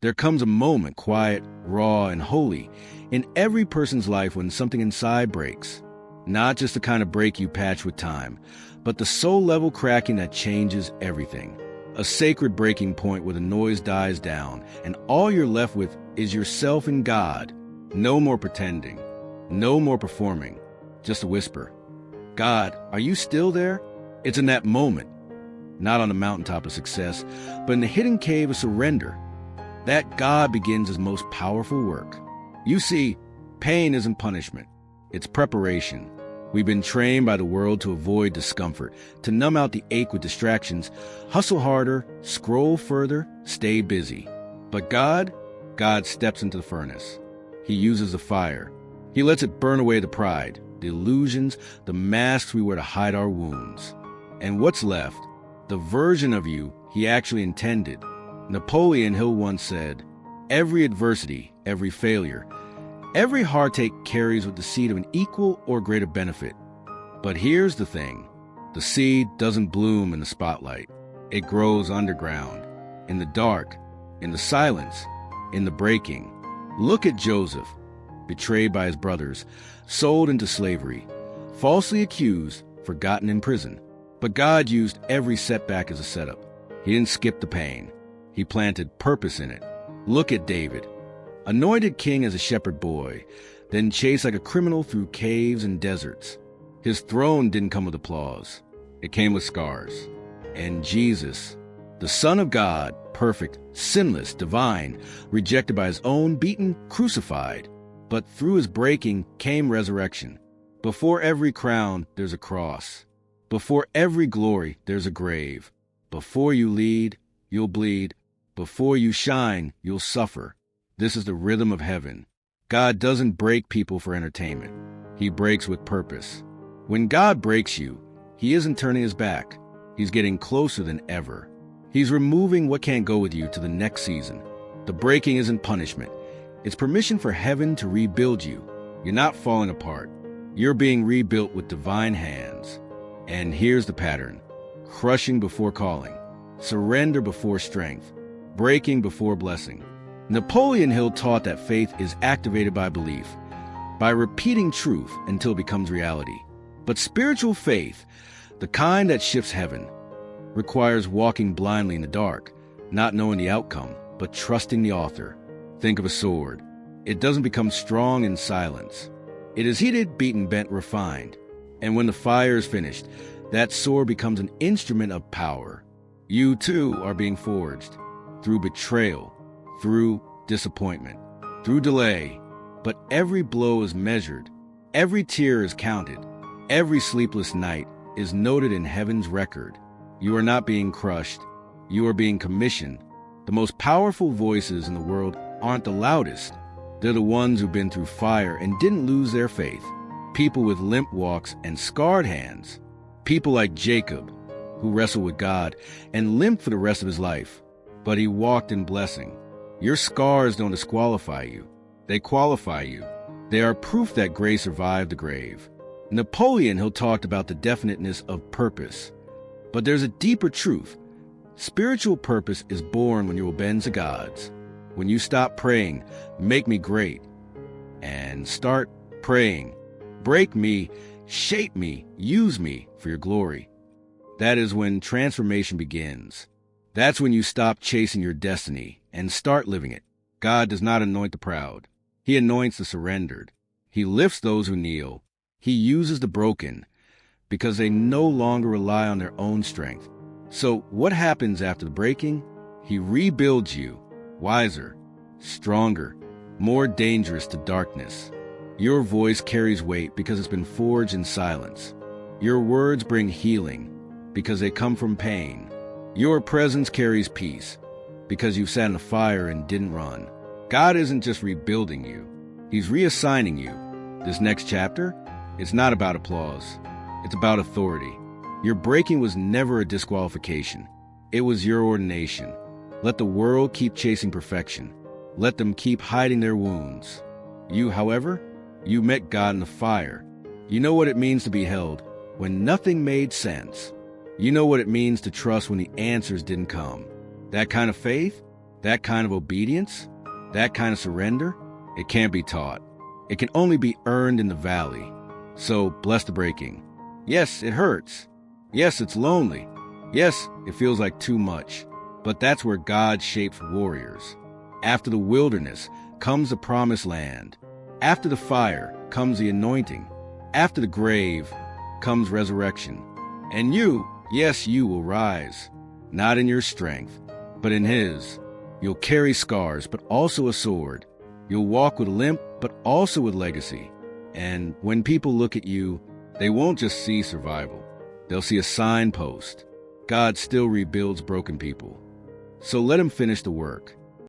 There comes a moment, quiet, raw, and holy, in every person's life when something inside breaks. Not just the kind of break you patch with time, but the soul-level cracking that changes everything. A sacred breaking point where the noise dies down, and all you're left with is yourself and God. No more pretending. No more performing. Just a whisper. God, are you still there? It's in that moment, not on the mountaintop of success, but in the hidden cave of surrender, that God begins his most powerful work. You see, pain isn't punishment. It's preparation. We've been trained by the world to avoid discomfort, to numb out the ache with distractions, hustle harder, scroll further, stay busy. But God steps into the furnace. He uses the fire. He lets it burn away the pride, the illusions, the masks we wear to hide our wounds. And what's left? The version of you he actually intended. Napoleon Hill once said, "Every adversity, every failure, every heartache carries with the seed of an equal or greater benefit." But here's the thing. The seed doesn't bloom in the spotlight. It grows underground, in the dark, in the silence, in the breaking. Look at Joseph, betrayed by his brothers, sold into slavery, falsely accused, forgotten in prison. But God used every setback as a setup. He didn't skip the pain. He planted purpose in it. Look at David, anointed king as a shepherd boy, then chased like a criminal through caves and deserts. His throne didn't come with applause. It came with scars. And Jesus, the Son of God, perfect, sinless, divine, rejected by his own, beaten, crucified. But through his breaking came resurrection. Before every crown, there's a cross. Before every glory, there's a grave. Before you lead, you'll bleed. Before you shine, you'll suffer. This is the rhythm of heaven. God doesn't break people for entertainment. He breaks with purpose. When God breaks you, he isn't turning his back. He's getting closer than ever. He's removing what can't go with you to the next season. The breaking isn't punishment. It's permission for heaven to rebuild you. You're not falling apart. You're being rebuilt with divine hands. And here's the pattern. Crushing before calling. Surrender before strength. Breaking before blessing. Napoleon Hill taught that faith is activated by belief, by repeating truth until it becomes reality. But spiritual faith, the kind that shifts heaven, requires walking blindly in the dark, not knowing the outcome, but trusting the author. Think of a sword. It doesn't become strong in silence. It is heated, beaten, bent, refined. And when the fire is finished, that sword becomes an instrument of power. You too are being forged through betrayal, through disappointment, through delay. But every blow is measured. Every tear is counted. Every sleepless night is noted in heaven's record. You are not being crushed. You are being commissioned. The most powerful voices in the world aren't the loudest. They're the ones who've been through fire and didn't lose their faith. People with limp walks and scarred hands. People like Jacob, who wrestled with God and limped for the rest of his life. But he walked in blessing. Your scars don't disqualify you. They qualify you. They are proof that grace survived the grave. Napoleon Hill talked about the definiteness of purpose. But there's a deeper truth. Spiritual purpose is born when you will bend to God's. When you stop praying, "Make me great," and start praying, "Break me, shape me, use me for your glory." That is when transformation begins. That's when you stop chasing your destiny and start living it. God does not anoint the proud. He anoints the surrendered. He lifts those who kneel. He uses the broken because they no longer rely on their own strength. So what happens after the breaking? He rebuilds you, wiser, stronger, more dangerous to darkness. Your voice carries weight because it's been forged in silence. Your words bring healing because they come from pain. Your presence carries peace because you've sat in the fire and didn't run. God isn't just rebuilding you. He's reassigning you. This next chapter, it's not about applause. It's about authority. Your breaking was never a disqualification. It was your ordination. Let the world keep chasing perfection. Let them keep hiding their wounds. You, however, you met God in the fire. You know what it means to be held when nothing made sense. You know what it means to trust when the answers didn't come. That kind of faith, That kind of obedience, that kind of surrender, it can't be taught. It can only be earned in the valley. So bless the breaking. Yes, it hurts. Yes, it's lonely. Yes, it feels like too much. But that's where God shapes warriors. After the wilderness comes the promised land. After the fire comes the anointing. After the grave comes resurrection. And you, yes, you will rise, not in your strength, but in His. You'll carry scars, but also a sword. You'll walk with a limp, but also with legacy. And when people look at you, they won't just see survival. They'll see a signpost. God still rebuilds broken people. So let Him finish the work.